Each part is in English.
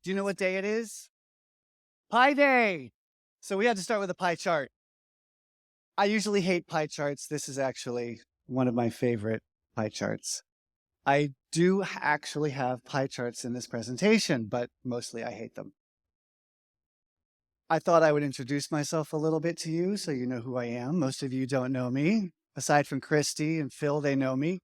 Do you know what day it is? Pie day. So we had to start with a pie chart. I usually hate pie charts. This is actually one of my favorite pie charts. I do actually have pie charts in this presentation, but mostly I hate them. I thought I would introduce myself a little bit to you so you know who I am. Most of you don't know me. Aside from Christy and Phil, they know me.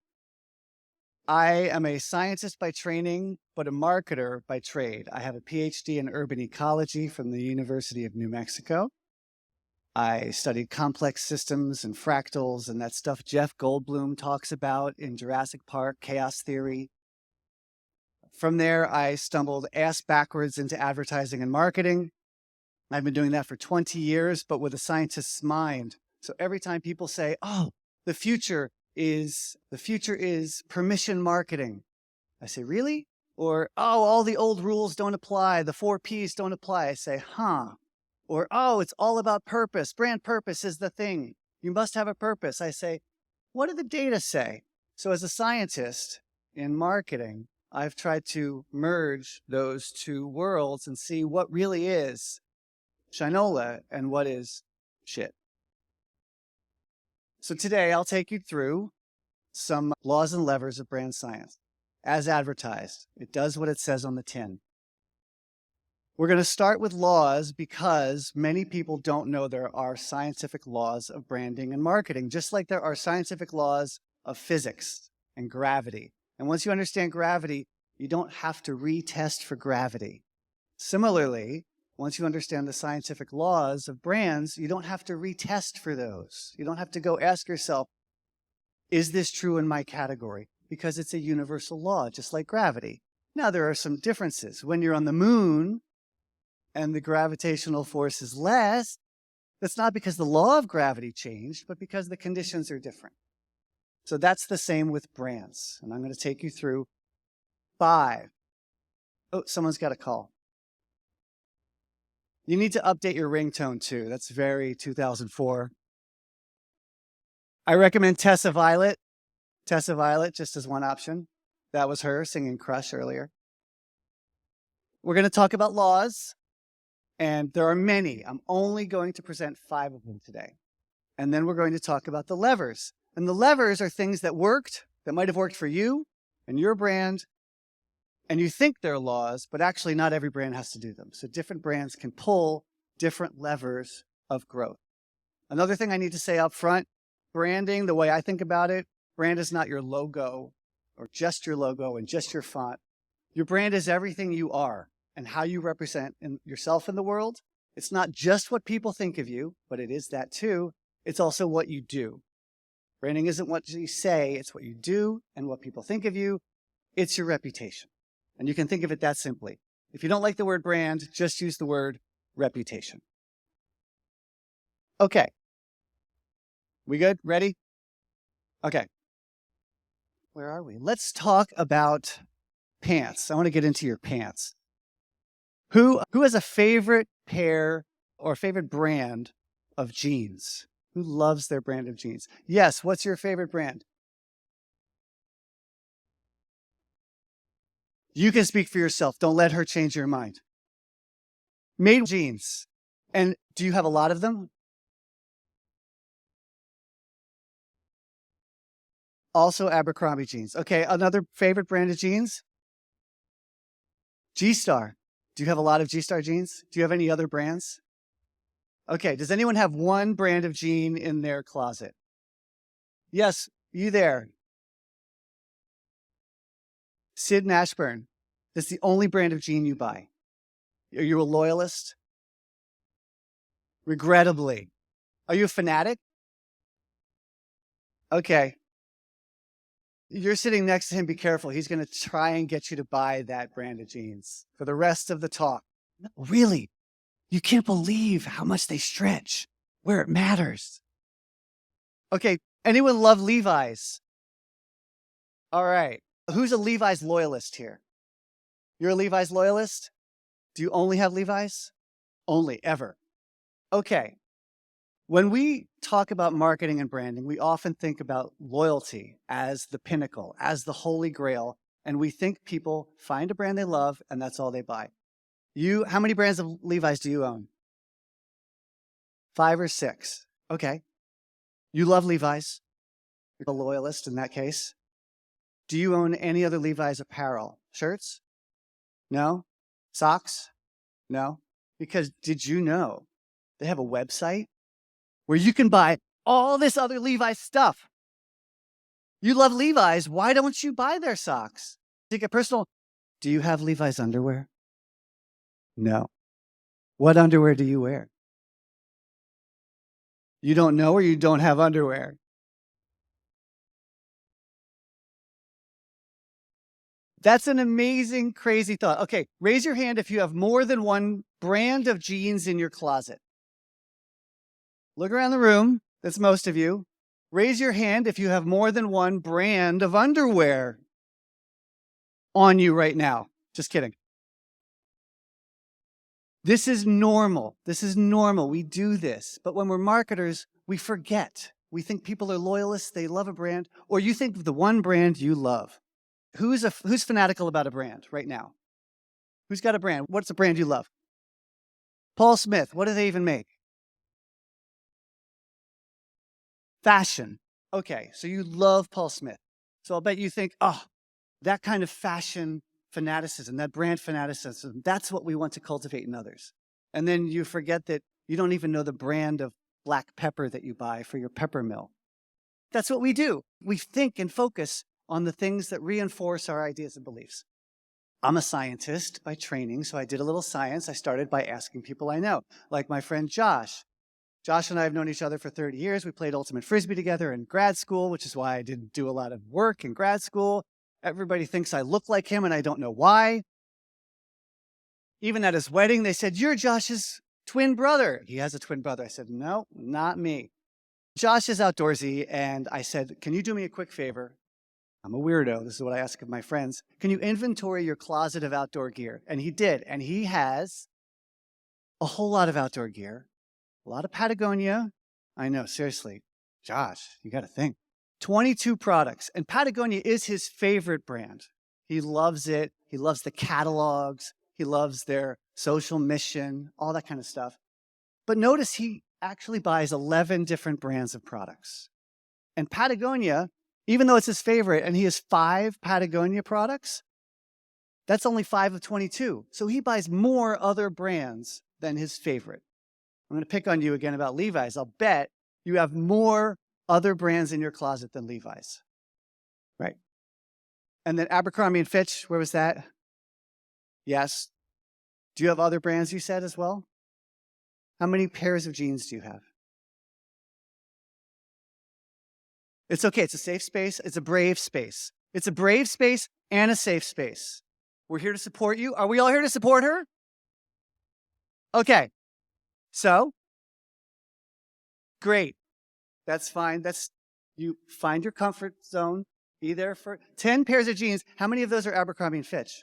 I am a scientist by training, but a marketer by trade. I have a PhD in urban ecology from the University of New Mexico. I studied complex systems and fractals and that stuff Jeff Goldblum talks about in Jurassic Park, chaos theory. From there, I stumbled ass backwards into advertising and marketing. I've been doing that for 20 years, but with a scientist's mind. So every time people say, oh, the future is permission marketing, I say, really? Or, oh, all the old rules don't apply. The 4 Ps don't apply. I say, huh. Or, oh, it's all about purpose. Brand purpose is the thing. You must have a purpose. I say, what do the data say? So as a scientist in marketing, I've tried to merge those two worlds and see what really is Shinola and what is shit. So today I'll take you through some laws and levers of brand science. As advertised, it does what it says on the tin. We're going to start with laws because many people don't know there are scientific laws of branding and marketing, just like there are scientific laws of physics and gravity. And once you understand gravity, you don't have to retest for gravity. Similarly, once you understand the scientific laws of brands, you don't have to retest for those. You don't have to go ask yourself, is this true in my category? Because it's a universal law, just like gravity. Now, there are some differences. When you're on the moon and the gravitational force is less, that's not because the law of gravity changed, but because the conditions are different. So that's the same with brands. And I'm going to take you through 5. Oh, someone's got a call. You need to update your ringtone too. That's very 2004. I recommend Tessa Violet. Tessa Violet, just as one option. That was her singing Crush earlier. We're going to talk about laws, and there are many. I'm only going to present 5 of them today. And then we're going to talk about the levers. And the levers are things that worked, that might have worked for you and your brand, and you think they're laws, but actually not every brand has to do them. So different brands can pull different levers of growth. Another thing I need to say up front, branding, the way I think about it, brand is not your logo or just your logo and just your font. Your brand is everything you are and how you represent yourself in the world. It's not just what people think of you, but it is that too. It's also what you do. Branding isn't what you say, it's what you do and what people think of you. It's your reputation. And you can think of it that simply. If you don't like the word brand, just use the word reputation. Okay. We good? Ready? Okay. Where are we? Let's talk about pants. I want to get into your pants. Who has a favorite pair or favorite brand of jeans? Who loves their brand of jeans? Yes, what's your favorite brand? You can speak for yourself. Don't let her change your mind. Made jeans. And do you have a lot of them? Also Abercrombie jeans. Okay, another favorite brand of jeans? G-Star. Do you have a lot of G-Star jeans? Do you have any other brands? Okay, does anyone have one brand of jean in their closet? Yes, you there. Sid and Ashburn. That's the only brand of jean you buy. Are you a loyalist? Regrettably. Are you a fanatic? Okay. You're sitting next to him. Be careful. He's going to try and get you to buy that brand of jeans for the rest of the talk. No, really? You can't believe how much they stretch where it matters. Okay. Anyone love Levi's? All right. Who's a Levi's loyalist here? You're a Levi's loyalist? Do you only have Levi's? Only, ever. Okay. When we talk about marketing and branding, we often think about loyalty as the pinnacle, as the holy grail, and we think people find a brand they love and that's all they buy. How many brands of Levi's do you own? 5 or 6. Okay. You love Levi's. You're a loyalist in that case. Do you own any other Levi's apparel? Shirts? No? Socks? No? Because did you know they have a website where you can buy all this other Levi's stuff? You love Levi's. Why don't you buy their socks? To get personal, do you have Levi's underwear? No. What underwear do you wear? You don't know, or you don't have underwear? That's an amazing, crazy thought. Okay, raise your hand if you have more than one brand of jeans in your closet. Look around the room. That's most of you. Raise your hand if you have more than one brand of underwear on you right now. Just kidding. This is normal. This is normal. We do this. But when we're marketers, we forget. We think people are loyalists. They love a brand. Or you think of the one brand you love. Who's fanatical about a brand right now? Who's got a brand? What's a brand you love? Paul Smith. What do they even make? Fashion. Okay, so you love Paul Smith. So I'll bet you think, oh, that kind of fashion fanaticism, that brand fanaticism, that's what we want to cultivate in others. And then you forget that you don't even know the brand of black pepper that you buy for your pepper mill. That's what we do. We think and focus on the things that reinforce our ideas and beliefs. I'm a scientist by training, so I did a little science. I started by asking people I know, like my friend Josh. Josh and I have known each other for 30 years. We played Ultimate Frisbee together in grad school, which is why I didn't do a lot of work in grad school. Everybody thinks I look like him, and I don't know why. Even at his wedding, they said, "You're Josh's twin brother." He has a twin brother. I said, "No, not me." Josh is outdoorsy, and I said, "Can you do me a quick favor?" I'm a weirdo. This is what I ask of my friends. "Can you inventory your closet of outdoor gear?" And he did. And he has a whole lot of outdoor gear, a lot of Patagonia. I know, seriously. Josh, you got to think. 22 products. And Patagonia is his favorite brand. He loves it. He loves the catalogs. He loves their social mission, all that kind of stuff. But notice he actually buys 11 different brands of products. And Patagonia, even though it's his favorite, and he has 5 Patagonia products, that's only 5 of 22. So he buys more other brands than his favorite. I'm going to pick on you again about Levi's. I'll bet you have more other brands in your closet than Levi's. Right. And then Abercrombie and Fitch, where was that? Yes. Do you have other brands you said as well? How many pairs of jeans do you have? It's okay. It's a safe space. It's a brave space. It's a brave space and a safe space. We're here to support you. Are we all here to support her? Okay. So, great. That's fine. You find your comfort zone. Be there for 10 pairs of jeans. How many of those are Abercrombie and Fitch?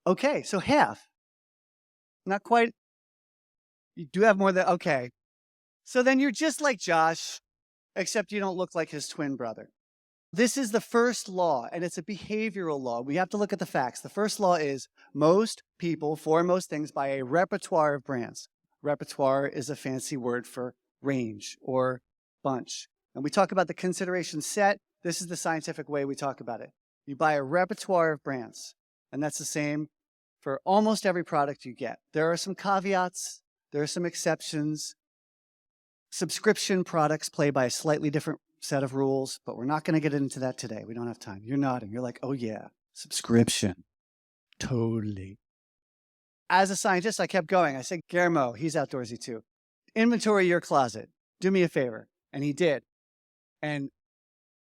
Okay, so half. Not quite. You do have more than, okay. So then you're just like Josh, except you don't look like his twin brother. This is the first law, and it's a behavioral law. We have to look at the facts. The first law is most people, for most things, buy a repertoire of brands. Repertoire is a fancy word for range or bunch. And we talk about the consideration set. This is the scientific way we talk about it. You buy a repertoire of brands, and that's the same for almost every product you get. There are some caveats. There are some exceptions. Subscription products play by a slightly different set of rules, but we're not going to get into that today. We don't have time. You're nodding. You're like, oh yeah, subscription. Totally. As a scientist, I kept going. I said, Guillermo, he's outdoorsy too. Inventory your closet. Do me a favor. And he did. And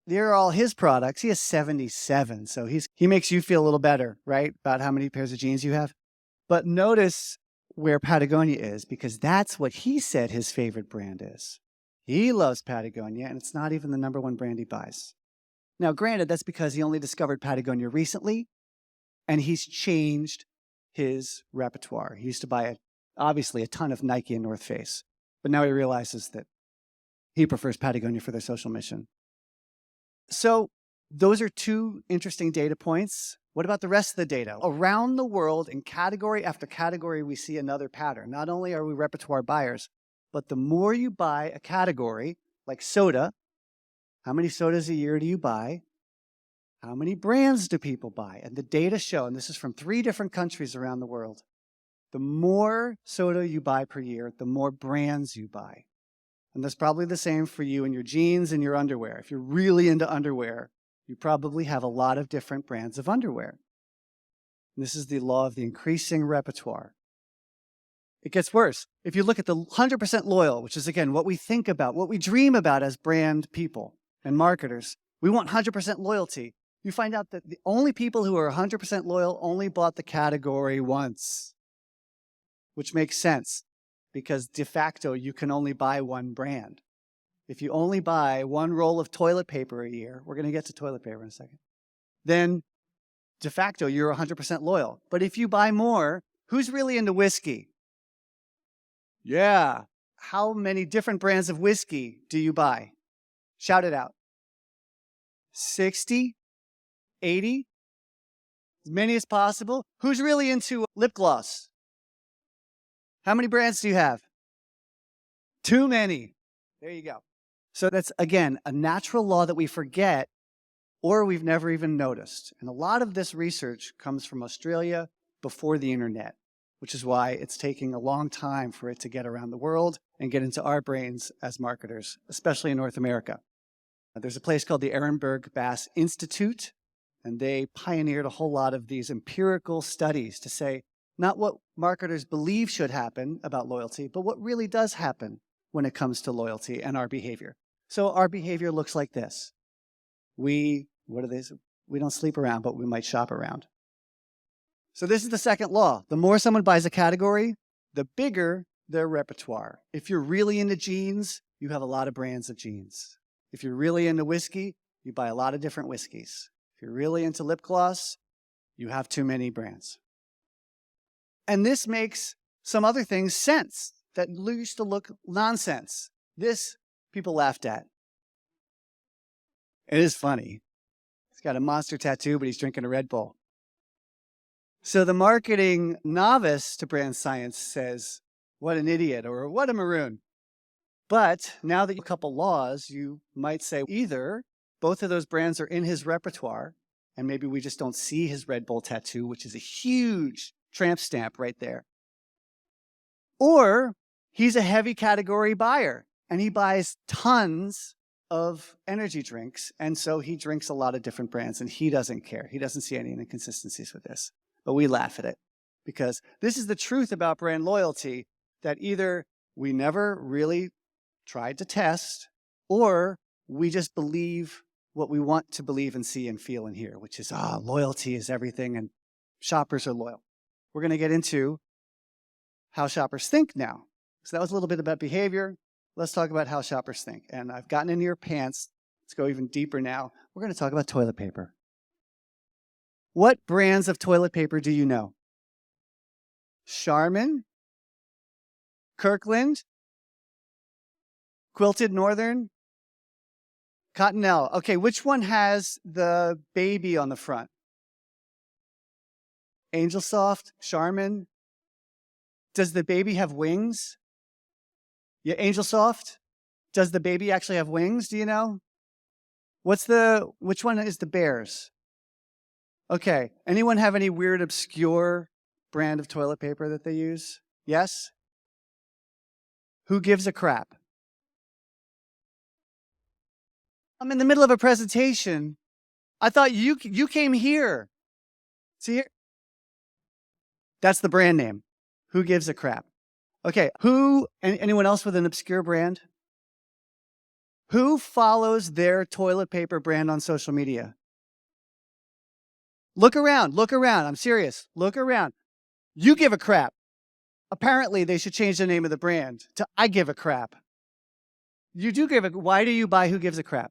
there are all his products. He has 77. So he makes you feel a little better, right? About how many pairs of jeans you have. But notice where Patagonia is, because that's what he said his favorite brand is. He loves Patagonia, and it's not even the #1 brand he buys. Now, granted, that's because he only discovered Patagonia recently, and he's changed his repertoire. He used to buy, obviously, a ton of Nike and North Face, but now he realizes that he prefers Patagonia for their social mission. So those are 2 interesting data points. What about the rest of the data? Around the world, in category after category, we see another pattern. Not only are we repertoire buyers, but the more you buy a category, like soda, how many sodas a year do you buy? How many brands do people buy? And the data show, and this is from 3 different countries around the world, the more soda you buy per year, the more brands you buy. And that's probably the same for you and your jeans and your underwear. If you're really into underwear, you probably have a lot of different brands of underwear. And this is the law of the increasing repertoire. It gets worse. If you look at the 100% loyal, which is, again, what we think about, what we dream about as brand people and marketers, we want 100% loyalty. You find out that the only people who are 100% loyal only bought the category once, which makes sense because de facto you can only buy one brand. If you only buy one roll of toilet paper a year, we're going to get to toilet paper in a second, then de facto you're 100% loyal. But if you buy more, who's really into whiskey? Yeah. How many different brands of whiskey do you buy? Shout it out. 60? 80? As many as possible. Who's really into lip gloss? How many brands do you have? Too many. There you go. So that's, again, a natural law that we forget or we've never even noticed. And a lot of this research comes from Australia before the internet, which is why it's taking a long time for it to get around the world and get into our brains as marketers, especially in North America. There's a place called the Ehrenberg Bass Institute, and they pioneered a whole lot of these empirical studies to say not what marketers believe should happen about loyalty, but what really does happen when it comes to loyalty and our behavior. So our behavior looks like this. We don't sleep around, but we might shop around. So this is the second law. The more someone buys a category, the bigger their repertoire. If you're really into jeans, you have a lot of brands of jeans. If you're really into whiskey, you buy a lot of different whiskeys. If you're really into lip gloss, you have too many brands. And this makes some other things sense that used to look nonsense. This people laughed at. It is funny. He's got a monster tattoo, but he's drinking a Red Bull. So the marketing novice to brand science says, what an idiot, or what a maroon. But now that you have a couple laws, you might say either both of those brands are in his repertoire, and maybe we just don't see his Red Bull tattoo, which is a huge tramp stamp right there. Or he's a heavy category buyer, and he buys tons of energy drinks, and so he drinks a lot of different brands, and he doesn't care. He doesn't see any inconsistencies with this. But we laugh at it because this is the truth about brand loyalty, that either we never really tried to test or we just believe what we want to believe and see and feel and hear, which is, loyalty is everything and shoppers are loyal. We're going to get into how shoppers think now. So that was a little bit about behavior. Let's talk about how shoppers think. And I've gotten into your pants. Let's go even deeper now. We're going to talk about toilet paper. What brands of toilet paper do you know? Charmin, Kirkland, Quilted Northern, Cottonelle. Okay, which one has the baby on the front? Angel Soft, Charmin. Does the baby have wings? Yeah, Angel Soft. Does the baby actually have wings? Do you know? Which one is the bears? Okay. Anyone have any weird, obscure brand of toilet paper that they use? Yes? Who gives a crap? I'm in the middle of a presentation. I thought you came here. See here? That's the brand name. Who gives a crap? Okay. Anyone else with an obscure brand? Who follows their toilet paper brand on social media? Look around. I'm serious. Look around. You give a crap. Apparently, they should change the name of the brand to I give a crap. You do give a, why do you buy Who Gives a Crap?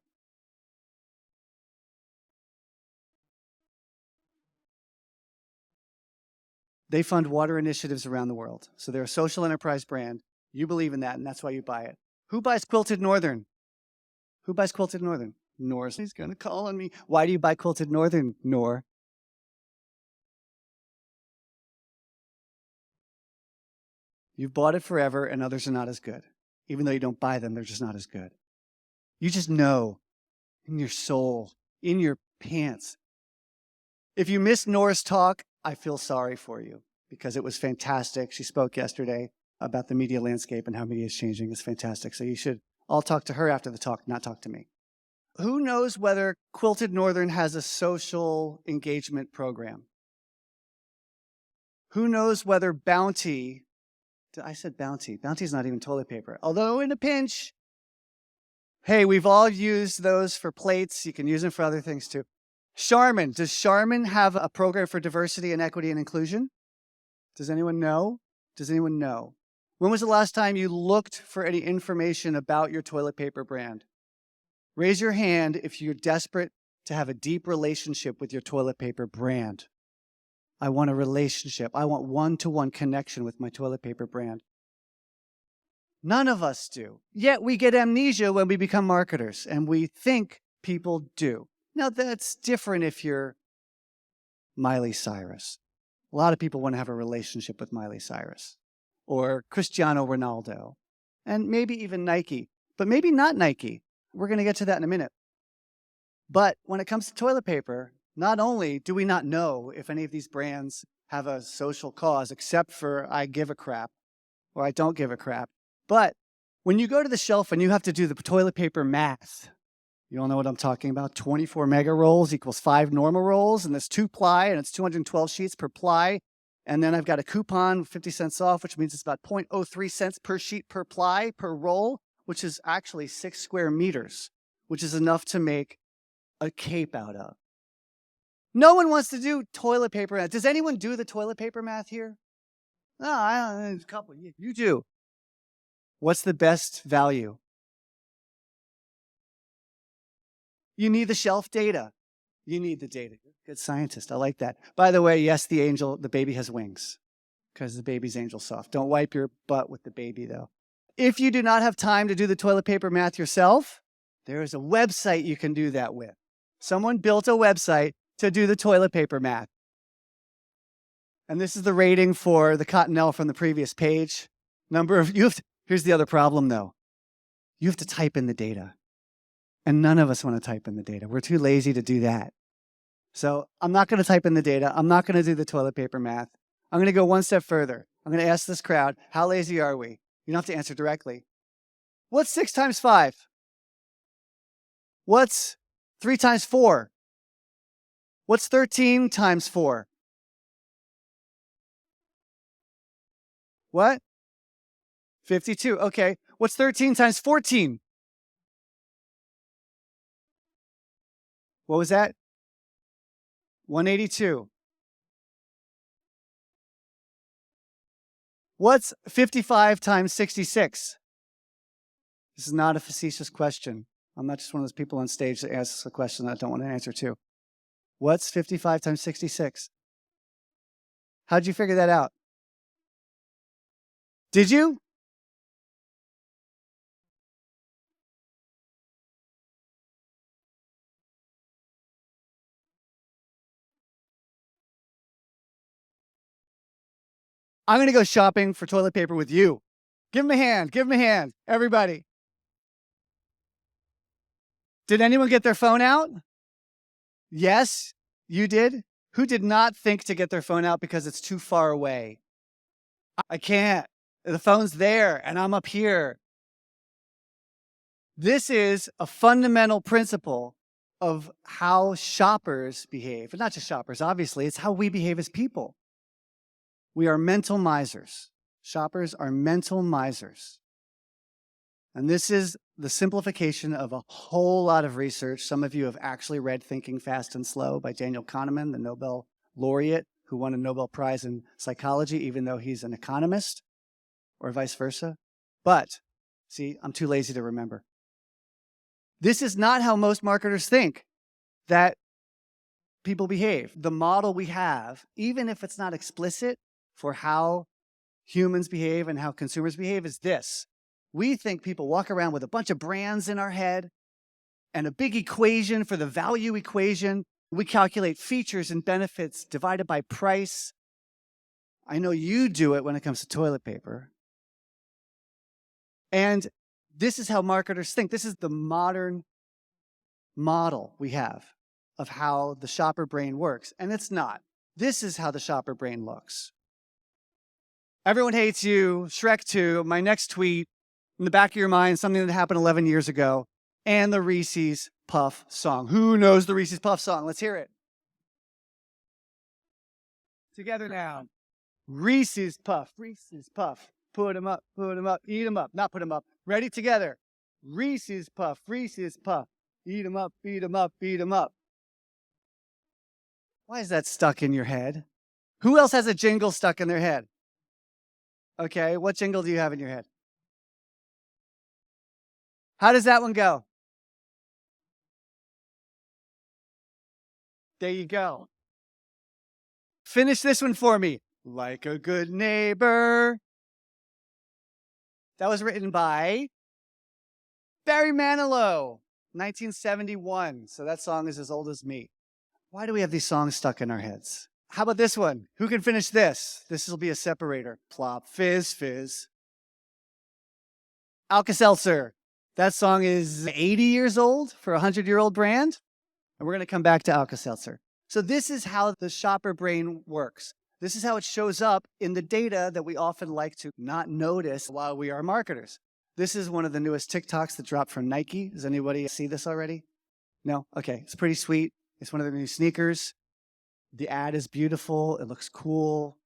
They fund water initiatives around the world. So they're a social enterprise brand. You believe in that, and that's why you buy it. Who buys Quilted Northern? Who buys Quilted Northern? Nor's. He's going to call on me. Why do you buy Quilted Northern, Nor? You've bought it forever and others are not as good. Even though you don't buy them, they're just not as good. You just know in your soul, in your pants. If you missed Nora's talk, I feel sorry for you because it was fantastic. She spoke yesterday about the media landscape and how media is changing. It's fantastic. So you should all talk to her after the talk, not talk to me. Who knows whether Quilted Northern has a social engagement program? Who knows whether Bounty, I said Bounty. Bounty's not even toilet paper. Although in a pinch, hey, we've all used those for plates. You can use them for other things too. Charmin. Does Charmin have a program for diversity and equity and inclusion? Does anyone know? Does anyone know? When was the last time you looked for any information about your toilet paper brand? Raise your hand if you're desperate to have a deep relationship with your toilet paper brand. I want a relationship. I want one-to-one connection with my toilet paper brand. None of us do. Yet we get amnesia when we become marketers, and we think people do. Now, that's different if you're Miley Cyrus. A lot of people want to have a relationship with Miley Cyrus or Cristiano Ronaldo, and maybe even Nike, but maybe not Nike. We're going to get to that in a minute. But when it comes to toilet paper, not only do we not know if any of these brands have a social cause, except for I give a crap or I don't give a crap, but when you go to the shelf and you have to do the toilet paper math, you all know what I'm talking about. 24 mega rolls equals 5 normal rolls, and there's 2 ply, and it's 212 sheets per ply. And then I've got a coupon, 50 cents off, which means it's about 0.03 cents per sheet per ply per roll, which is actually 6 square meters, which is enough to make a cape out of. No one wants to do toilet paper math. Does anyone do the toilet paper math here? No, a couple. You do. What's the best value? You need the shelf data. You need the data. Good scientist. I like that. By the way, yes, the baby has wings because the baby's angel soft. Don't wipe your butt with the baby, though. If you do not have time to do the toilet paper math yourself, there is a website you can do that with. Someone built a website to do the toilet paper math. And this is the rating for the Cottonelle from the previous page. Here's the other problem, though. You have to type in the data. And none of us want to type in the data. We're too lazy to do that. So I'm not going to type in the data. I'm not going to do the toilet paper math. I'm going to go one step further. I'm going to ask this crowd, how lazy are we? You don't have to answer directly. What's 6 times 5? What's 3 times 4? What's 13 times 4? What? 52. Okay. What's 13 times 14? What was that? 182. What's 55 times 66? This is not a facetious question. I'm not just one of those people on stage that asks a question that I don't want to answer to. What's 55 times 66? How'd you figure that out? Did you? I'm going to go shopping for toilet paper with you. Give him a hand. Give him a hand. Everybody. Did anyone get their phone out? Yes, you did. Who did not think to get their phone out because it's too far away? I can't. The phone's there and I'm up here. This is a fundamental principle of how shoppers behave. And not just shoppers, obviously. It's how we behave as people. We are mental misers. Shoppers are mental misers. And this is the simplification of a whole lot of research. Some of you have actually read Thinking Fast and Slow by Daniel Kahneman, the Nobel laureate who won a Nobel Prize in psychology, even though he's an economist, or vice versa. But, see, I'm too lazy to remember. This is not how most marketers think that people behave. The model we have, even if it's not explicit for how humans behave and how consumers behave, is this. We think people walk around with a bunch of brands in our head and a big equation for the value equation. We calculate features and benefits divided by price. I know you do it when it comes to toilet paper. And this is how marketers think. This is the modern model we have of how the shopper brain works. And it's not. This is how the shopper brain looks. Everyone hates you, Shrek 2, my next tweet, in the back of your mind, something that happened 11 years ago, and the Reese's Puff song. Who knows the Reese's Puff song? Let's hear it. Together now. Reese's Puff, Reese's Puff. Put 'em up, eat 'em up. Not put 'em up. Ready? Together. Reese's Puff, Reese's Puff. Eat 'em up, eat 'em up, eat 'em up. Why is that stuck in your head? Who else has a jingle stuck in their head? Okay, what jingle do you have in your head? How does that one go? There you go. Finish this one for me. Like a good neighbor. That was written by Barry Manilow, 1971. So that song is as old as me. Why do we have these songs stuck in our heads? How about this one? Who can finish this? This will be a separator. Plop, fizz, fizz. Alka-Seltzer. That song is 80 years old for a 100-year-old brand. And we're going to come back to Alka-Seltzer. So this is how the shopper brain works. This is how it shows up in the data that we often like to not notice while we are marketers. This is one of the newest TikToks that dropped from Nike. Does anybody see this already? No? Okay, it's pretty sweet. It's one of their new sneakers. The ad is beautiful. It looks cool.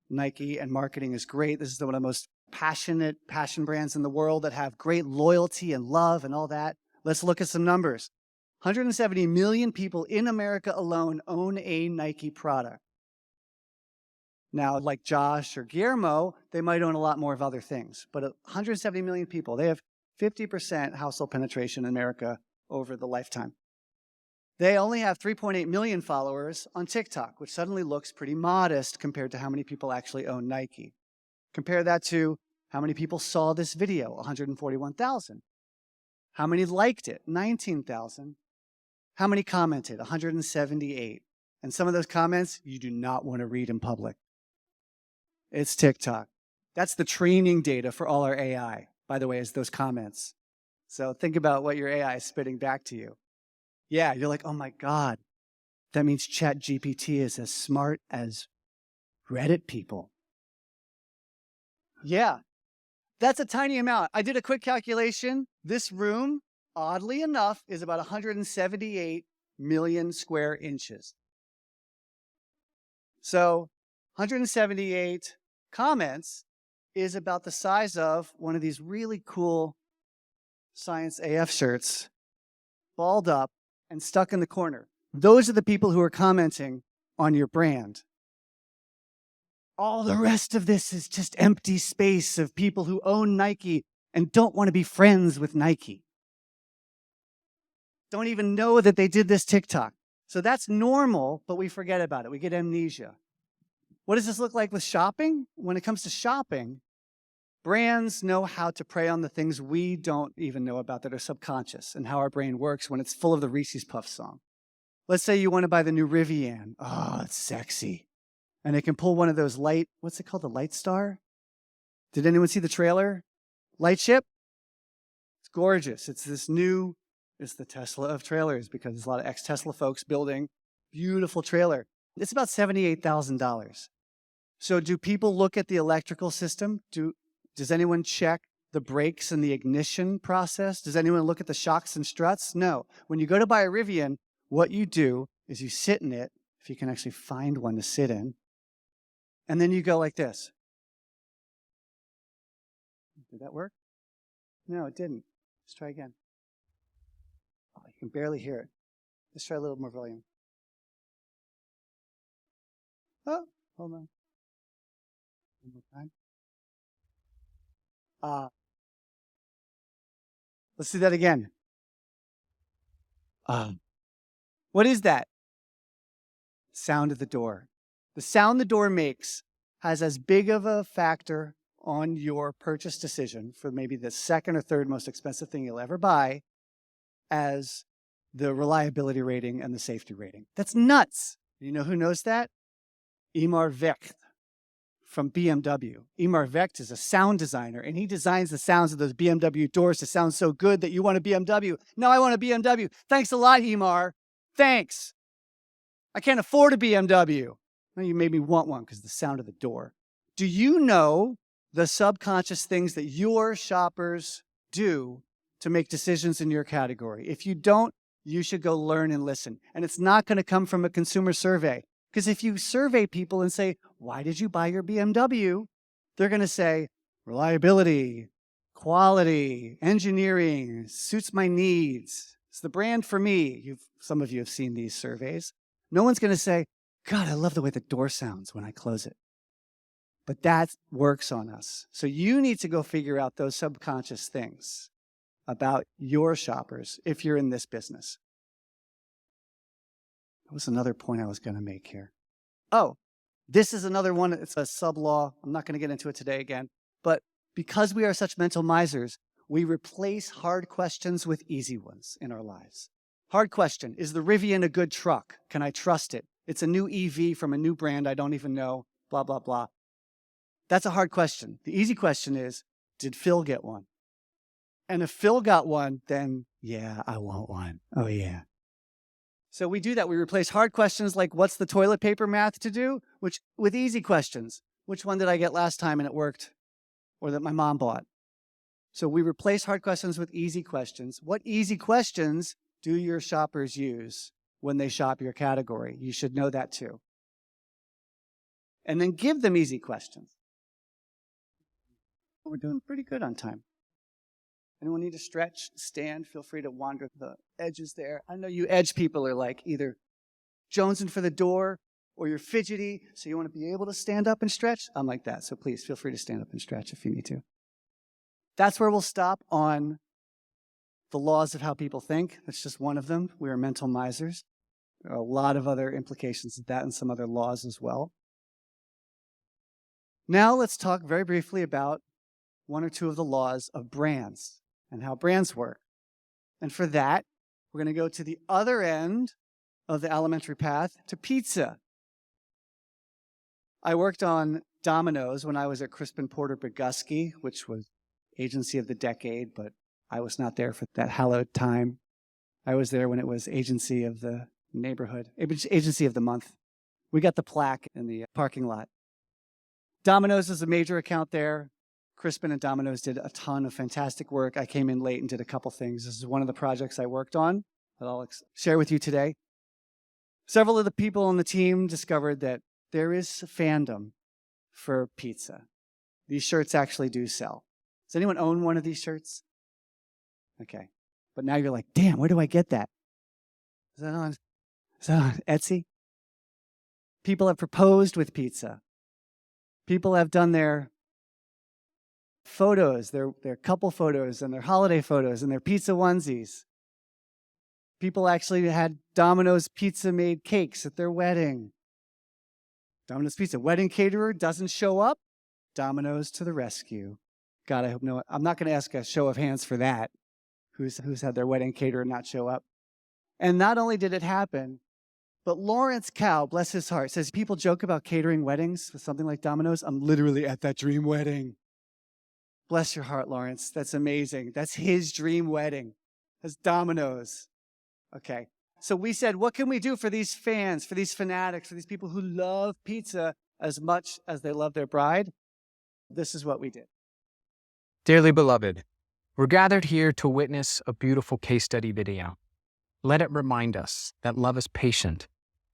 Nike and marketing is great. This is one of the most passionate passion brands in the world that have great loyalty and love and all that. Let's look at some numbers. 170 million people in America alone own a Nike product. Now, like Josh or Guillermo, they might own a lot more of other things, but 170 million people, they have 50% household penetration in America over the lifetime. They only have 3.8 million followers on TikTok, which suddenly looks pretty modest compared to how many people actually own Nike. Compare that to how many people saw this video, 141,000. How many liked it? 19,000. How many commented? 178. And some of those comments you do not want to read in public. It's TikTok. That's the training data for all our AI, by the way, is those comments. So think about what your AI is spitting back to you. Yeah, you're like, oh my God, that means ChatGPT is as smart as Reddit people. Yeah, that's a tiny amount. I did a quick calculation. This room, oddly enough, is about 178 million square inches. So 178 comments is about the size of one of these really cool Science AF shirts, balled up and stuck in the corner. Those are the people who are commenting on your brand. All the rest of this is just empty space of people who own Nike and don't want to be friends with Nike. Don't even know that they did this TikTok. So that's normal, but we forget about it. We get amnesia. What does this look like with shopping? When it comes to shopping, brands know how to prey on the things we don't even know about that are subconscious and how our brain works when it's full of the Reese's Puff song. Let's say you want to buy the new Rivian. Oh, it's sexy. And it can pull one of those what's it called? The Light Star? Did anyone see the trailer? Lightship? It's gorgeous. It's the Tesla of trailers because there's a lot of ex-Tesla folks building beautiful trailer. It's about $78,000. So do people look at the electrical system? Does anyone check the brakes and the ignition process? Does anyone look at the shocks and struts? No. When you go to buy a Rivian, what you do is you sit in it, if you can actually find one to sit in, and then you go like this. Did that work? No, it didn't. Let's try again. Oh, you can barely hear it. Let's try a little more volume. Oh, hold on. One more time. Let's do that again. What is that? Sound of the door. The sound the door makes has as big of a factor on your purchase decision for maybe the second or third most expensive thing you'll ever buy as the reliability rating and the safety rating. That's nuts. You know who knows that? Imar Vecht from BMW. Imar Vecht is a sound designer, and he designs the sounds of those BMW doors to sound so good that you want a BMW. Now I want a BMW. Thanks a lot, Imar. Thanks. I can't afford a BMW. Well, you made me want one because of the sound of the door. Do you know the subconscious things that your shoppers do to make decisions in your category? If you don't, you should go learn and listen. And it's not going to come from a consumer survey. Because if you survey people and say, why did you buy your BMW? They're going to say, reliability, quality, engineering, suits my needs. It's the brand for me. Some of you have seen these surveys. No one's going to say, God, I love the way the door sounds when I close it. But that works on us. So you need to go figure out those subconscious things about your shoppers if you're in this business. That was another point I was going to make here. Oh, this is another one. It's a sub-law. I'm not going to get into it today again. But because we are such mental misers, we replace hard questions with easy ones in our lives. Hard question, is the Rivian a good truck? Can I trust it? It's a new EV from a new brand I don't even know, blah, blah, blah. That's a hard question. The easy question is, did Phil get one? And if Phil got one, then yeah, I want one. Oh yeah. So we do that. We replace hard questions like what's the toilet paper math to do, with easy questions. Which one did I get last time and it worked? Or that my mom bought. So we replace hard questions with easy questions. What easy questions do your shoppers use when they shop your category? You should know that too. And then give them easy questions. We're doing pretty good on time. Anyone need to stretch, stand? Feel free to wander the edges there. I know you edge people are like either jonesing for the door or you're fidgety, so you want to be able to stand up and stretch. I'm like that, so please feel free to stand up and stretch if you need to. That's where we'll stop on the laws of how people think. That's just one of them. We are mental misers. There are a lot of other implications of that and some other laws as well. Now let's talk very briefly about one or two of the laws of brands and how brands work. And for that, we're going to go to the other end of the alimentary path, to pizza. I worked on Domino's when I was at Crispin Porter Bogusky, which was agency of the decade, but I was not there for that hallowed time. I was there when it was agency of the neighborhood, agency of the month. We got the plaque in the parking lot. Domino's is a major account there. Crispin and Domino's did a ton of fantastic work. I came in late and did a couple things. This is one of the projects I worked on that I'll share with you today. Several of the people on the team discovered that there is fandom for pizza. These shirts actually do sell. Does anyone own one of these shirts? Okay. But now you're like, damn, where do I get that? Is that on Etsy? People have proposed with pizza. People have done their photos, their couple photos and their holiday photos and their pizza onesies. People actually had Domino's Pizza made cakes at their wedding. Domino's Pizza wedding caterer doesn't show up. Domino's to the rescue. God, I hope no. I'm not going to ask a show of hands for that. Who's had their wedding caterer not show up? And not only did it happen, but Lawrence Cow, bless his heart, says people joke about catering weddings with something like Domino's. I'm literally at that dream wedding. Bless your heart, Lawrence. That's amazing. That's his dream wedding. That's Domino's. Okay. So we said, what can we do for these fans, for these fanatics, for these people who love pizza as much as they love their bride? This is what we did. Dearly beloved, we're gathered here to witness a beautiful case study video. Let it remind us that love is patient,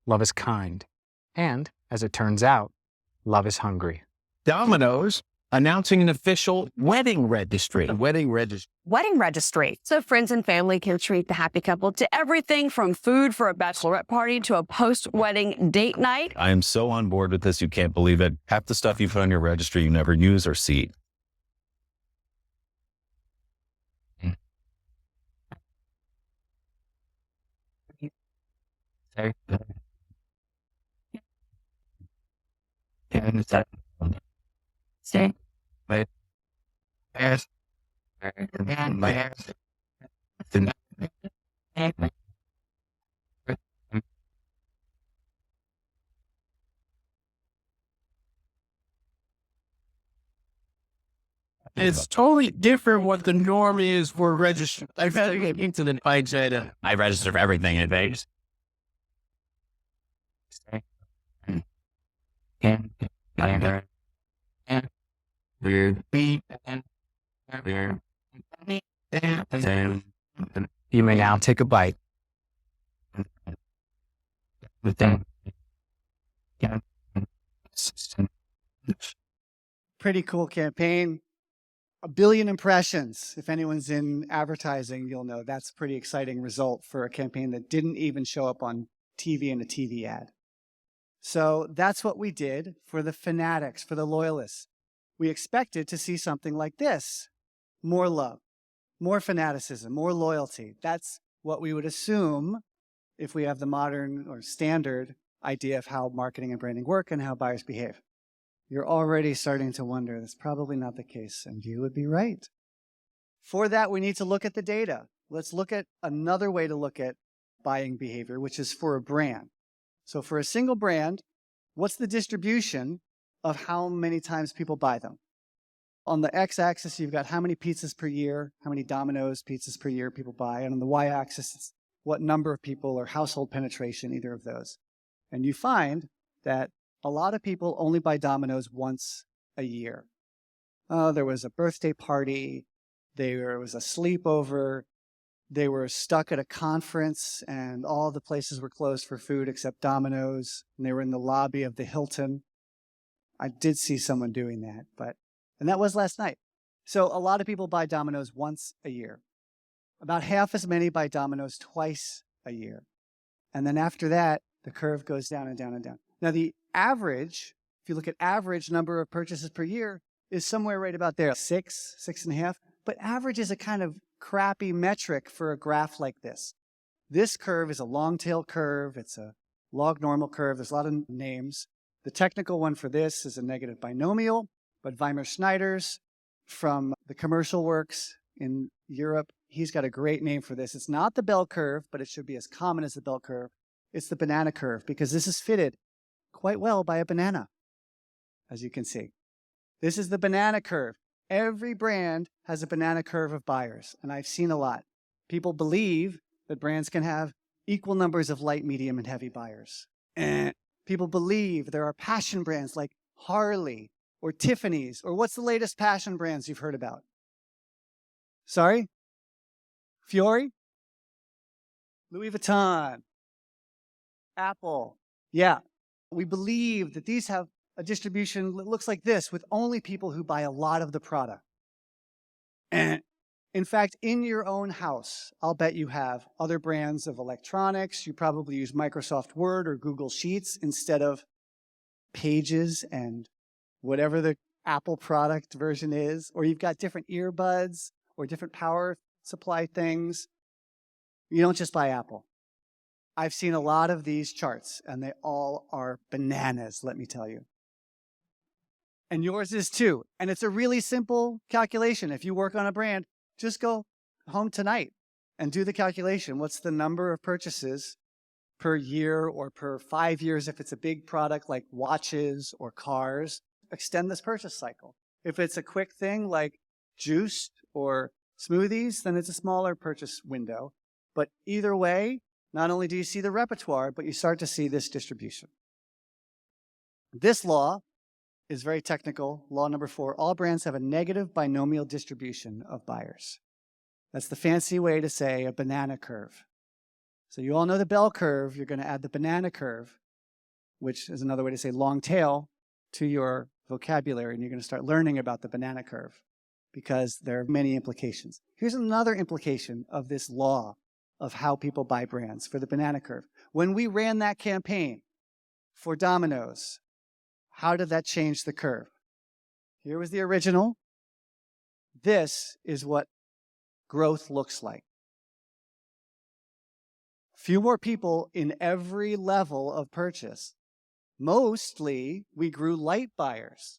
love is kind, and, as it turns out, love is hungry. Domino's announcing an official wedding registry. Wedding registry. So friends and family can treat the happy couple to everything from food for a bachelorette party to a post-wedding date night. I am so on board with this, you can't believe it. Half the stuff you put on your registry you never use or see. It's totally different what the norm is for registering. I've had to get into the I register for everything in Vegas. You may now take a bite. Pretty cool campaign. 1 billion impressions. If anyone's in advertising, you'll know that's a pretty exciting result for a campaign that didn't even show up on TV in a TV ad. So that's what we did for the fanatics, for the loyalists. We expected to see something like this. More love, more fanaticism, more loyalty. That's what we would assume if we have the modern or standard idea of how marketing and branding work and how buyers behave. You're already starting to wonder, that's probably not the case, and you would be right. For that, we need to look at the data. Let's look at another way to look at buying behavior, which is for a brand. So for a single brand, what's the distribution of how many times people buy them? On the x-axis, you've got how many pizzas per year, how many Domino's pizzas per year people buy, and on the y-axis, it's what number of people or household penetration, either of those. And you find that a lot of people only buy Domino's once a year. There was a birthday party, there was a sleepover, they were stuck at a conference and all the places were closed for food except Domino's, and they were in the lobby of the Hilton. I did see someone doing that, and that was last night. So a lot of people buy Domino's once a year. About half as many buy Domino's twice a year. And then after that, the curve goes down and down and down. Now, the average, if you look at average number of purchases per year, is somewhere right about there, 6.5. But average is a kind of crappy metric for a graph like this. This curve is a long tail curve. It's a log normal curve. There's a lot of names. The technical one for this is a negative binomial, but Weimar-Schneider's from the commercial works in Europe, he's got a great name for this. It's not the bell curve, but it should be as common as the bell curve. It's the banana curve, because this is fitted quite well by a banana, as you can see. This is the banana curve. Every brand has a banana curve of buyers, and I've seen a lot. People believe that brands can have equal numbers of light, medium, and heavy buyers. People believe there are passion brands like Harley or Tiffany's, or what's the latest passion brands you've heard about? Sorry? Fiore? Louis Vuitton? Apple? Yeah. We believe that these have a distribution that looks like this, with only people who buy a lot of the product. And in fact, in your own house, I'll bet you have other brands of electronics. You probably use Microsoft Word or Google Sheets instead of Pages and whatever the Apple product version is. Or you've got different earbuds or different power supply things. You don't just buy Apple. I've seen a lot of these charts, and they all are bananas, let me tell you. And yours is too. And it's a really simple calculation. If you work on a brand, just go home tonight and do the calculation. What's the number of purchases per year or per 5 years if it's a big product like watches or cars? Extend this purchase cycle. If it's a quick thing like juice or smoothies, then it's a smaller purchase window. But either way, not only do you see the repertoire, but you start to see this distribution. This law is very technical. Law number 4, all brands have a negative binomial distribution of buyers. That's the fancy way to say a banana curve. So you all know the bell curve. You're going to add the banana curve, which is another way to say long tail, to your vocabulary, and you're going to start learning about the banana curve because there are many implications. Here's another implication of this law of how people buy brands for the banana curve. When we ran that campaign for Domino's, how did that change the curve? Here was the original. This is what growth looks like. Few more people in every level of purchase. Mostly, we grew light buyers.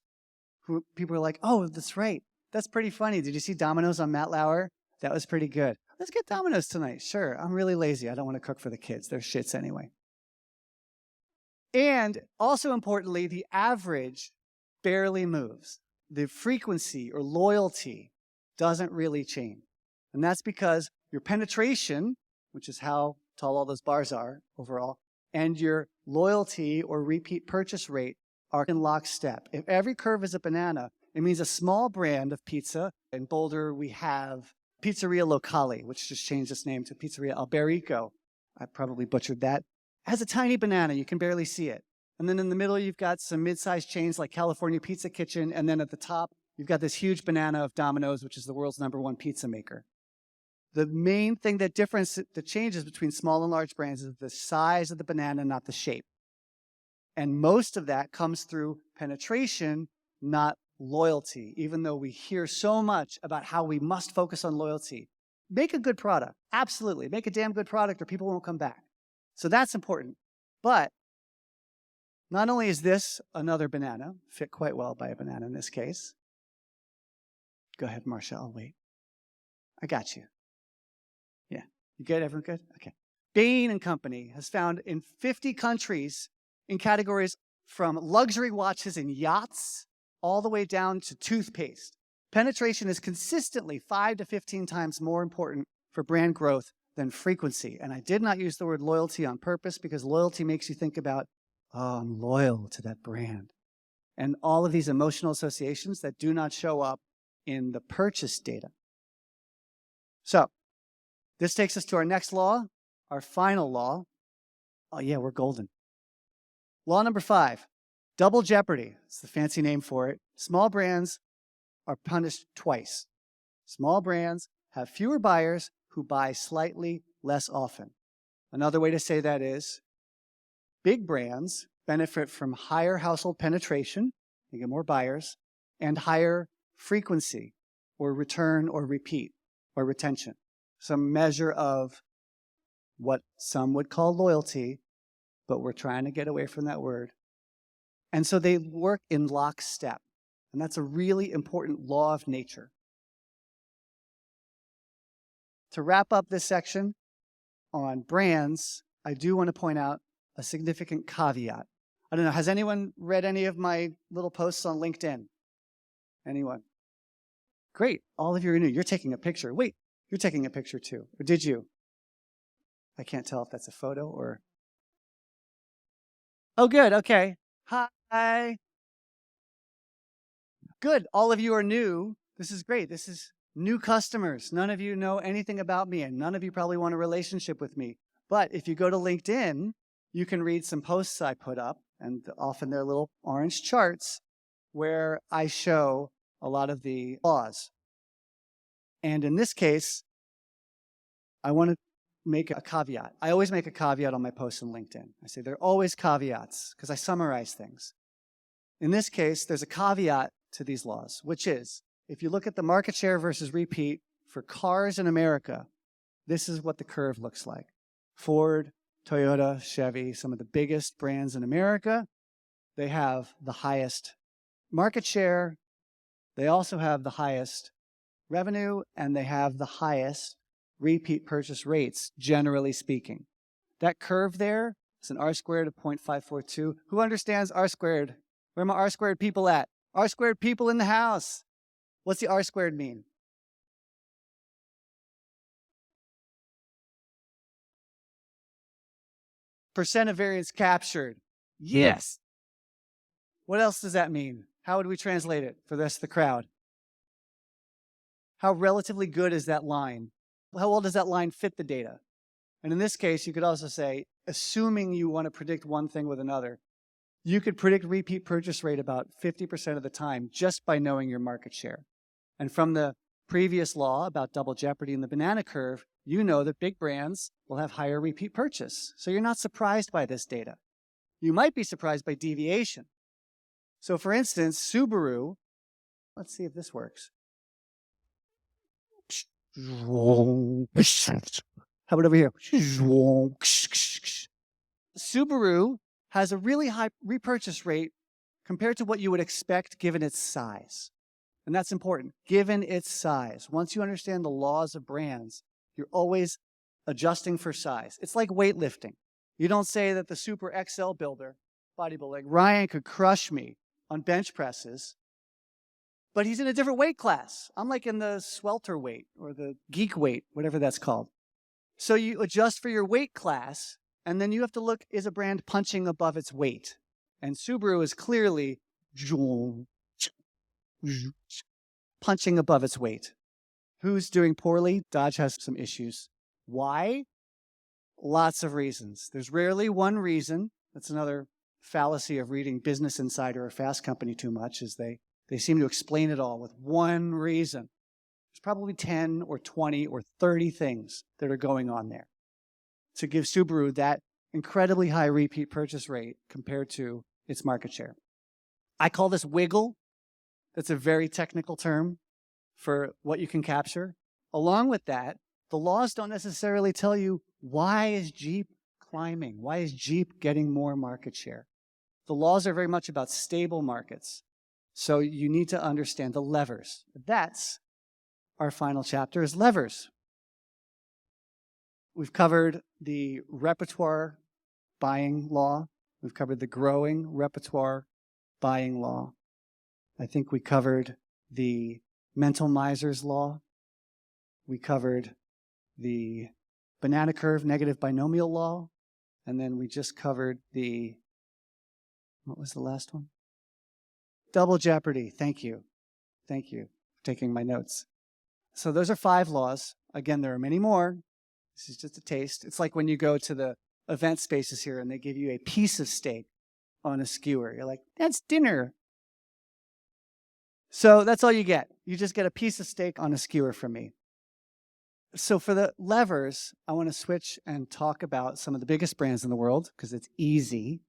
People are like, oh, that's right. That's pretty funny. Did you see Domino's on Matt Lauer? That was pretty good. Let's get Domino's tonight. Sure, I'm really lazy. I don't want to cook for the kids. They're shits anyway. And also importantly, the average barely moves. the frequency or loyalty doesn't really change. And that's because your penetration, which is how tall all those bars are overall, and your loyalty or repeat purchase rate are in lockstep. If every curve is a banana, it means a small brand of pizza. In Boulder, we have Pizzeria Locale, which just changed its name to Pizzeria Alberico. I probably butchered that. It has a tiny banana. You can barely see it. And then in the middle, you've got some mid-sized chains like California Pizza Kitchen. And then at the top, you've got this huge banana of Domino's, which is the world's #1 pizza maker. The main thing that changes between small and large brands is the size of the banana, not the shape. And most of that comes through penetration, not loyalty, even though we hear so much about how we must focus on loyalty. Make a good product. Absolutely. Make a damn good product or people won't come back. So that's important. But not only is this another banana, fit quite well by a banana in this case. Go ahead, Marcia, I'll wait. I got you. Yeah. You good? Everyone good? Okay. Bain & Company has found in 50 countries in categories from luxury watches and yachts all the way down to toothpaste. Penetration is consistently 5 to 15 times more important for brand growth than frequency. And I did not use the word loyalty on purpose because loyalty makes you think about, oh, I'm loyal to that brand. And all of these emotional associations that do not show up in the purchase data. So this takes us to our next law, our final law. Oh yeah, we're golden. Law number 5, double jeopardy. It's the fancy name for it. Small brands are punished twice. Small brands have fewer buyers who buy slightly less often. Another way to say that is big brands benefit from higher household penetration, they get more buyers, and higher frequency or return or repeat or retention. Some measure of what some would call loyalty, but we're trying to get away from that word. And so they work in lockstep. And that's a really important law of nature. To wrap up this section on brands, I do want to point out a significant caveat. I don't know, has anyone read any of my little posts on LinkedIn? Anyone? Great, all of you are new. You're taking a picture. Wait, you're taking a picture too. Or did you? I can't tell if that's a photo or... Oh, good, okay. Hi. Good, all of you are new. This is great. This is new customers. None of you know anything about me, and none of you probably want a relationship with me. But if you go to LinkedIn, you can read some posts I put up, and often they're little orange charts where I show a lot of the laws. And in this case, I want to make a caveat. I always make a caveat on my posts on LinkedIn. I say there are always caveats because I summarize things. In this case, there's a caveat to these laws, which is if you look at the market share versus repeat for cars in America, this is what the curve looks like. Ford, Toyota, Chevy, some of the biggest brands in America, they have the highest market share. They also have the highest revenue, and they have the highest repeat purchase rates, generally speaking. That curve there is an R squared of 0.542. Who understands R squared? Where are my R squared people at? R squared people in the house. What's the R squared mean? Percent of variance captured. Yes. What else does that mean? How would we translate it for the rest of the crowd? How relatively good is that line? How well does that line fit the data? And in this case, you could also say, assuming you want to predict one thing with another, you could predict repeat purchase rate about 50% of the time just by knowing your market share. And from the previous law about double jeopardy in the banana curve, you know that big brands will have higher repeat purchase. So you're not surprised by this data. You might be surprised by deviation. So for instance, Subaru, let's see if this works. How about over here? Subaru has a really high repurchase rate compared to what you would expect given its size. And that's important, given its size. Once you understand the laws of brands, you're always adjusting for size. It's like weightlifting. You don't say that the super XL bodybuilder, like Ryan could crush me on bench presses but he's in a different weight class. I'm like in the swelter weight or the geek weight, whatever that's called. So you adjust for your weight class, and then you have to look, is a brand punching above its weight? And Subaru is clearly punching above its weight. Who's doing poorly? Dodge has some issues. Why? Lots of reasons. There's rarely one reason. That's another fallacy of reading Business Insider or Fast Company too much, is they seem to explain it all with one reason. There's probably 10 or 20 or 30 things that are going on there to give Subaru that incredibly high repeat purchase rate compared to its market share. I call this wiggle. That's a very technical term for what you can capture. Along with that, the laws don't necessarily tell you, why is Jeep climbing? Why is Jeep getting more market share? The laws are very much about stable markets. So you need to understand the levers. That's our final chapter, is levers. We've covered the repertoire buying law. We've covered the growing repertoire buying law. I think we covered the mental miser's law. We covered the banana curve negative binomial law. And then we just covered the, what was the last one? Double jeopardy. Thank you. Thank you for taking my notes. So those are 5 laws. Again, there are many more. This is just a taste. It's like when you go to the event spaces here and they give you a piece of steak on a skewer. You're like, that's dinner. So that's all you get. You just get a piece of steak on a skewer from me. So for the levers, I want to switch and talk about some of the biggest brands in the world because it's easy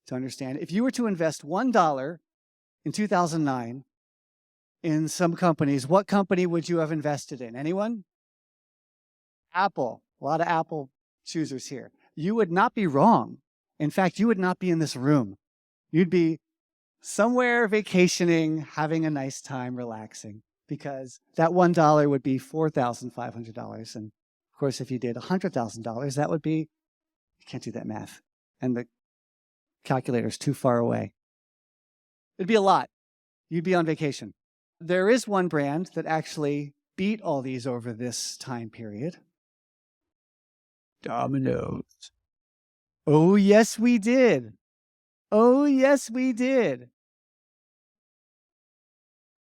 to understand. If you were to invest $1 in 2009 in some companies, what company would you have invested in? Anyone? Apple. A lot of Apple choosers here. You would not be wrong. In fact, you would not be in this room. You'd be somewhere vacationing, having a nice time, relaxing, because that $1 would be $4,500. And of course, if you did $100,000, that would be, you can't do that math. And the calculator's too far away. It'd be a lot. You'd be on vacation. There is one brand that actually beat all these over this time period. Domino's. Oh, yes, we did. Oh, yes, we did.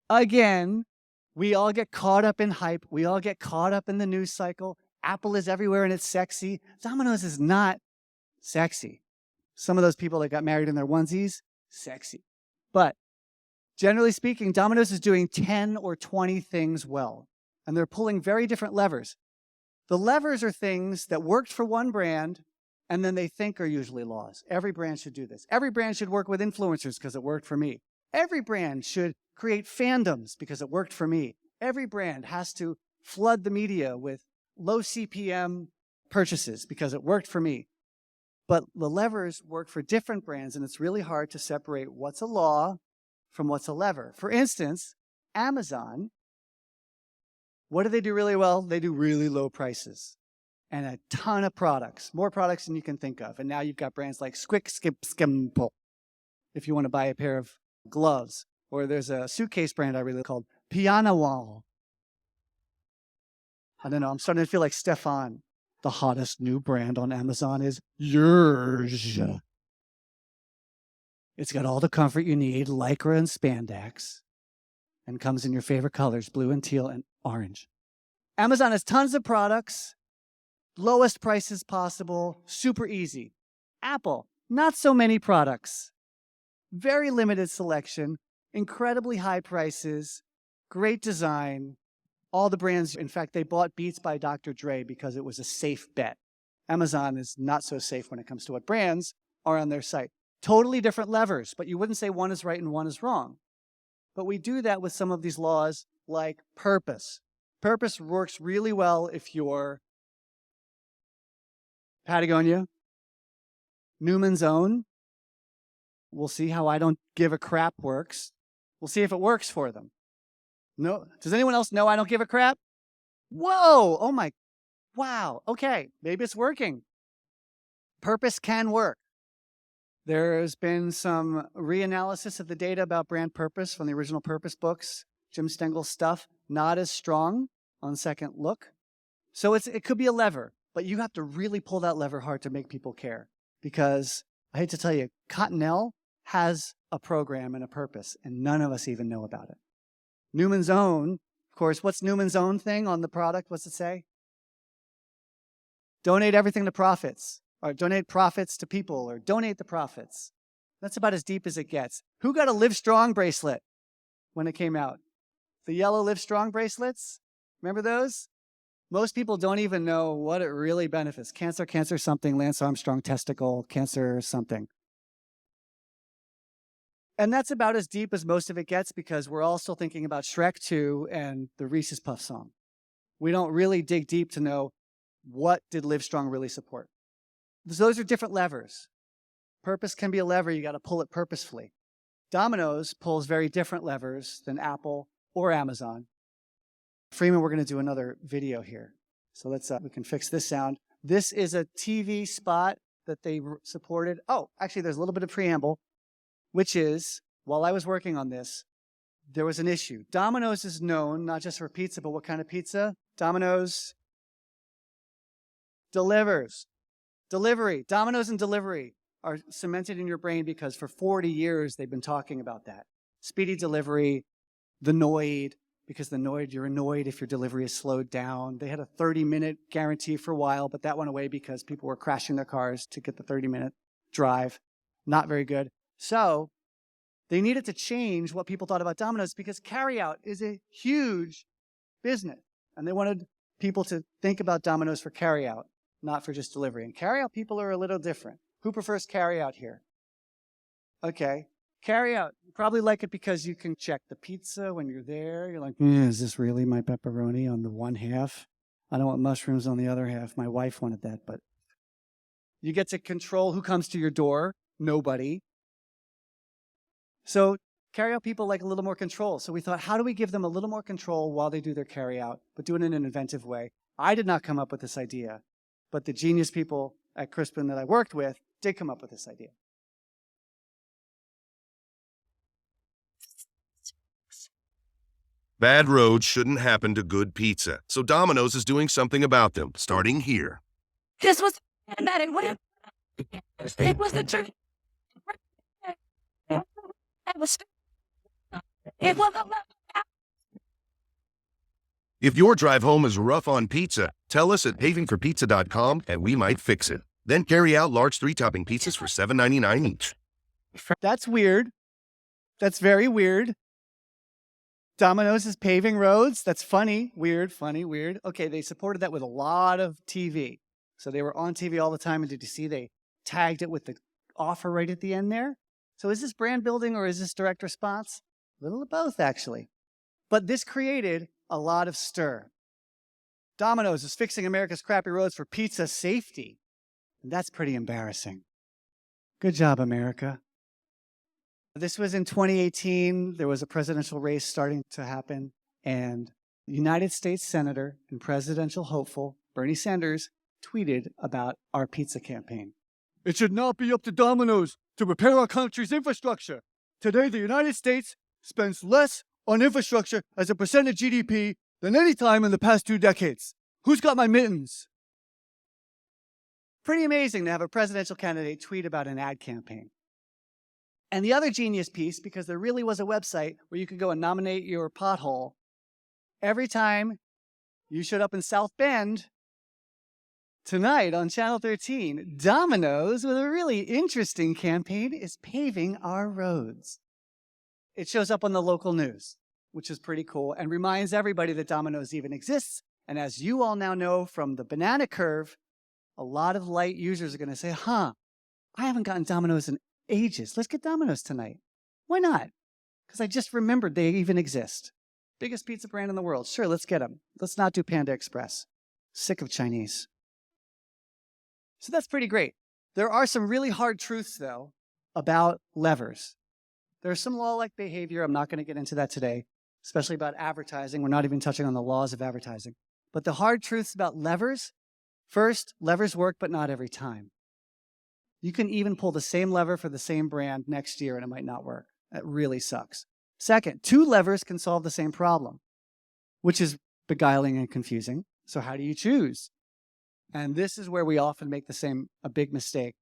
Again, we all get caught up in hype. We all get caught up in the news cycle. Apple is everywhere and it's sexy. Domino's is not sexy. Some of those people that got married in their onesies, sexy. But generally speaking, Domino's is doing 10 or 20 things well. And they're pulling very different levers. The levers are things that worked for one brand and then they think are usually laws. Every brand should do this. Every brand should work with influencers because it worked for me. Every brand should create fandoms because it worked for me. Every brand has to flood the media with low CPM purchases because it worked for me. But the levers work for different brands, and it's really hard to separate what's a law from what's a lever. For instance, Amazon, what do they do really well? They do really low prices and a ton of products, more products than you can think of. And now you've got brands like Squick, Skip, Skimple, if you want to buy a pair of gloves. Or there's a suitcase brand I really called Piano Wall. I don't know, I'm starting to feel like Stefan. The hottest new brand on Amazon is yours. It's got all the comfort you need, Lycra and spandex, and comes in your favorite colors, blue and teal and orange. Amazon has tons of products, lowest prices possible, super easy. Apple, not so many products, very limited selection, incredibly high prices, great design. All the brands, in fact, they bought Beats by Dr. Dre because it was a safe bet. Amazon is not so safe when it comes to what brands are on their site. Totally different levers, but you wouldn't say one is right and one is wrong. But we do that with some of these laws like purpose. Purpose works really well if you're Patagonia, Newman's Own. We'll see how I don't give a crap works. We'll see if it works for them. No, does anyone else know I don't give a crap? Whoa, oh my, wow, okay, maybe it's working. Purpose can work. There's been some reanalysis of the data about brand purpose from the original purpose books. Jim Stengel stuff, not as strong on second look. So it could be a lever, but you have to really pull that lever hard to make people care. Because I hate to tell you, Cottonelle has a program and a purpose, and none of us even know about it. Newman's Own, of course, what's Newman's Own thing on the product? What's it say? Donate everything to profits, or donate profits to people, or donate the profits. That's about as deep as it gets. Who got a Live Strong bracelet when it came out? The yellow Live Strong bracelets? Remember those? Most people don't even know what it really benefits. Cancer something, Lance Armstrong testicle, cancer something. And that's about as deep as most of it gets because we're all still thinking about Shrek 2 and the Reese's Puff song. We don't really dig deep to know what did Live Strong really support. Those are different levers. Purpose can be a lever, you got to pull it purposefully. Domino's pulls very different levers than Apple or Amazon. Freeman, we're going to do another video here. So we can fix this sound. This is a TV spot that they supported. Oh, actually, there's a little bit of preamble, which is, while I was working on this, there was an issue. Domino's is known not just for pizza, but what kind of pizza? Domino's delivers. Delivery. Domino's and delivery are cemented in your brain because for 40 years they've been talking about that. Speedy delivery, the Noid, because the Noid, you're annoyed if your delivery is slowed down. They had a 30-minute guarantee for a while, but that went away because people were crashing their cars to get the 30-minute drive. Not very good. So they needed to change what people thought about Domino's because carryout is a huge business. And they wanted people to think about Domino's for carryout, not for just delivery. And carryout people are a little different. Who prefers carryout here? Okay. Carryout. You probably like it because you can check the pizza when you're there. You're like, is this really my pepperoni on the one half? I don't want mushrooms on the other half. My wife wanted that, but you get to control who comes to your door. Nobody. So carryout people like a little more control. So we thought, how do we give them a little more control while they do their carryout, but do it in an inventive way? I did not come up with this idea, but the genius people at Crispin that I worked with did come up with this idea. Bad roads shouldn't happen to good pizza, so Domino's is doing something about them, starting here. This was that it went. It was the truth. It was a If your drive home is rough on pizza, tell us at pavingforpizza.com and we might fix it. Then carry out large 3-topping pizzas for $7.99 each. That's weird. That's very weird. Domino's is paving roads. That's funny. Weird, funny, weird. Okay, they supported that with a lot of TV. So they were on TV all the time. And did you see they tagged it with the offer right at the end there? So is this brand building or is this direct response? A little of both, actually. But this created a lot of stir. Domino's is fixing America's crappy roads for pizza safety. And that's pretty embarrassing. Good job, America. This was in 2018. There was a presidential race starting to happen. And United States Senator and presidential hopeful Bernie Sanders tweeted about our pizza campaign. It should not be up to Domino's to repair our country's infrastructure. Today, the United States spends less on infrastructure as a percent of GDP than any time in the past 2 decades. Who's got my mittens? Pretty amazing to have a presidential candidate tweet about an ad campaign. And the other genius piece, because there really was a website where you could go and nominate your pothole, every time you showed up in South Bend, tonight on Channel 13, Domino's, with a really interesting campaign, is paving our roads. It shows up on the local news, which is pretty cool, and reminds everybody that Domino's even exists. And as you all now know from the banana curve, a lot of light users are going to say, I haven't gotten Domino's in ages. Let's get Domino's tonight. Why not? Because I just remembered they even exist. Biggest pizza brand in the world. Sure, let's get them. Let's not do Panda Express. Sick of Chinese. So that's pretty great. There are some really hard truths, though, about levers. There's some law-like behavior. I'm not going to get into that today, especially about advertising. We're not even touching on the laws of advertising. But the hard truths about levers, first, levers work, but not every time. You can even pull the same lever for the same brand next year, and it might not work. That really sucks. Second, two levers can solve the same problem, which is beguiling and confusing. So how do you choose? And this is where we often make a big mistake.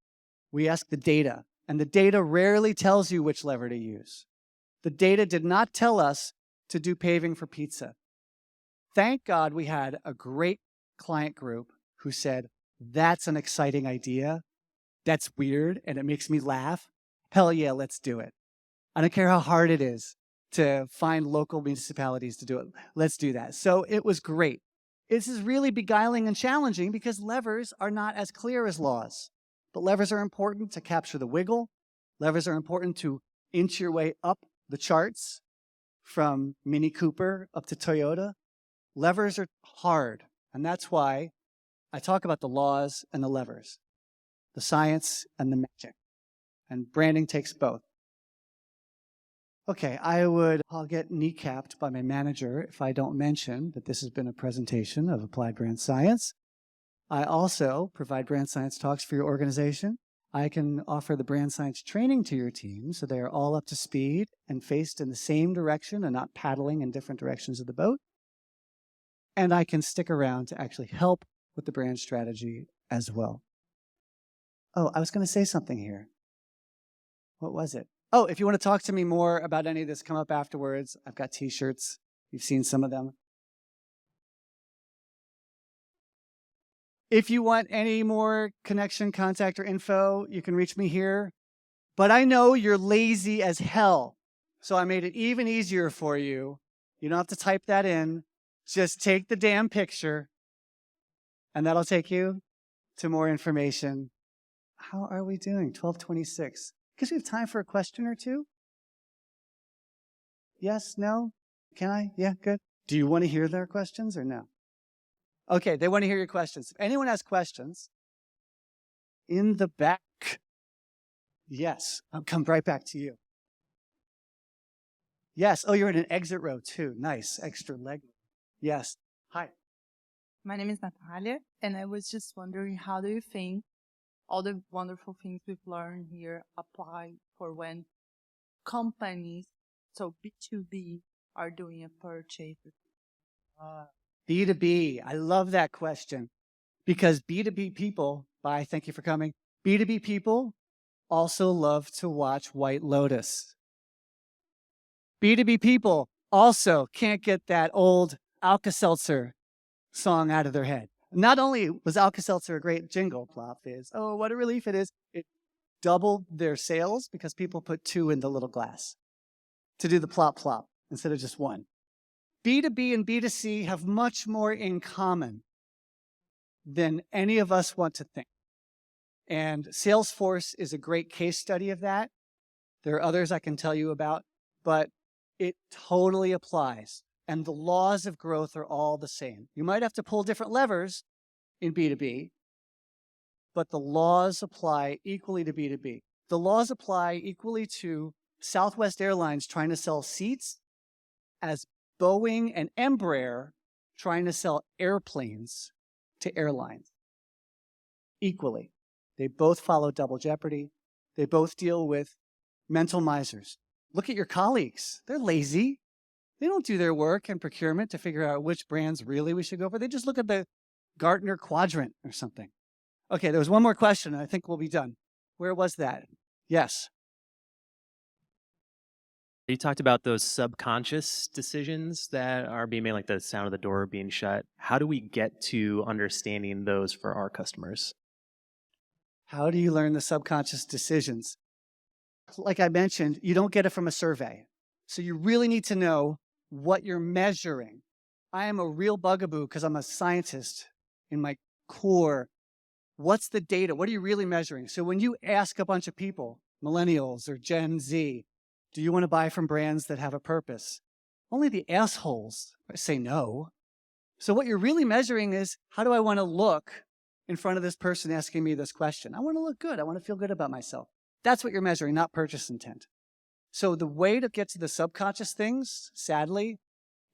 We ask the data, and the data rarely tells you which lever to use. The data did not tell us to do paving for pizza. Thank God we had a great client group who said, that's an exciting idea. That's weird, and it makes me laugh. Hell yeah, let's do it. I don't care how hard it is to find local municipalities to do it. Let's do that. So it was great. This is really beguiling and challenging because levers are not as clear as laws. But levers are important to capture the wiggle. Levers are important to inch your way up the charts from Mini Cooper up to Toyota. Levers are hard, and that's why I talk about the laws and the levers, the science and the magic, and branding takes both. Okay, I'll get kneecapped by my manager if I don't mention that this has been a presentation of Applied Brand Science. I also provide brand science talks for your organization. I can offer the brand science training to your team so they are all up to speed and faced in the same direction and not paddling in different directions of the boat. And I can stick around to actually help with the brand strategy as well. Oh, I was going to say something here. What was it? Oh, if you want to talk to me more about any of this, come up afterwards. I've got t-shirts. You've seen some of them. If you want any more connection, contact, or info, you can reach me here. But I know you're lazy as hell, so I made it even easier for you. You don't have to type that in. Just take the damn picture, and that'll take you to more information. How are we doing? 12:26. Because we have time for a question or two? Yes? No? Can I? Yeah, good. Do you want to hear their questions or no? Okay, they want to hear your questions. If anyone has questions, in the back. Yes, I'll come right back to you. Yes. Oh, you're in an exit row too. Nice. Extra leg. Yes. Hi. My name is Natalia, and I was just wondering, how do you think all the wonderful things we've learned here apply for when companies, so B2B, are doing a purchase? B2B. I love that question because B2B people, thank you for coming. B2B people also love to watch White Lotus. B2B people also can't get that old Alka-Seltzer song out of their head. Not only was Alka-Seltzer a great jingle, plop is, oh, what a relief it is. It doubled their sales because people put 2 in the little glass to do the plop plop instead of just 1. B2B and B2C have much more in common than any of us want to think. And Salesforce is a great case study of that. There are others I can tell you about, but it totally applies. And the laws of growth are all the same. You might have to pull different levers in B2B, but the laws apply equally to B2B. The laws apply equally to Southwest Airlines trying to sell seats as Boeing and Embraer trying to sell airplanes to airlines. Equally. They both follow double jeopardy. They both deal with mental misers. Look at your colleagues. They're lazy. They don't do their work in procurement to figure out which brands really we should go for. They just look at the Gartner quadrant or something. Okay, there was one more question, and I think we'll be done. Where was that? Yes. You talked about those subconscious decisions that are being made, like the sound of the door being shut. How do we get to understanding those for our customers? How do you learn the subconscious decisions? Like I mentioned, you don't get it from a survey. So you really need to know what you're measuring. I am a real bugaboo because I'm a scientist in my core. What's the data? What are you really measuring? So when you ask a bunch of people, millennials or Gen Z, do you want to buy from brands that have a purpose? Only the assholes say no. So what you're really measuring is, how do I want to look in front of this person asking me this question? I want to look good. I want to feel good about myself. That's what you're measuring, not purchase intent. So the way to get to the subconscious things, sadly,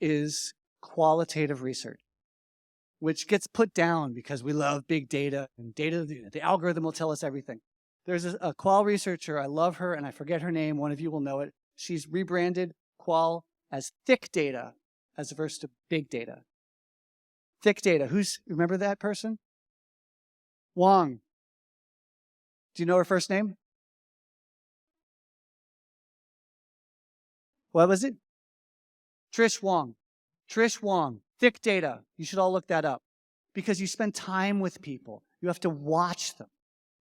is qualitative research, which gets put down because we love big data, and data, the algorithm will tell us everything. There's a qual researcher, I love her, and I forget her name. One of you will know it. She's rebranded qual as thick data as opposed to big data. Thick data. Remember that person? Wong. Do you know her first name? What was it? Trish Wong. Trish Wong. Thick data. You should all look that up because you spend time with people. You have to watch them.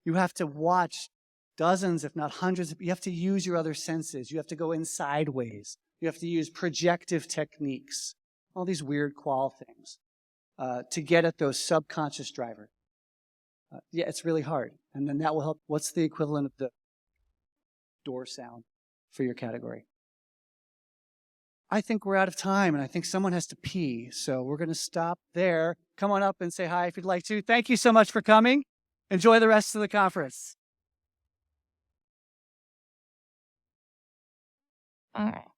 You have to watch dozens, if not hundreds. You have to use your other senses. You have to go in sideways. You have to use projective techniques, all these weird qual things to get at those subconscious drivers. Yeah, it's really hard. And then that will help. What's the equivalent of the door sound for your category? I think we're out of time, and I think someone has to pee. So we're going to stop there. Come on up and say hi if you'd like to. Thank you so much for coming. Enjoy the rest of the conference. All right.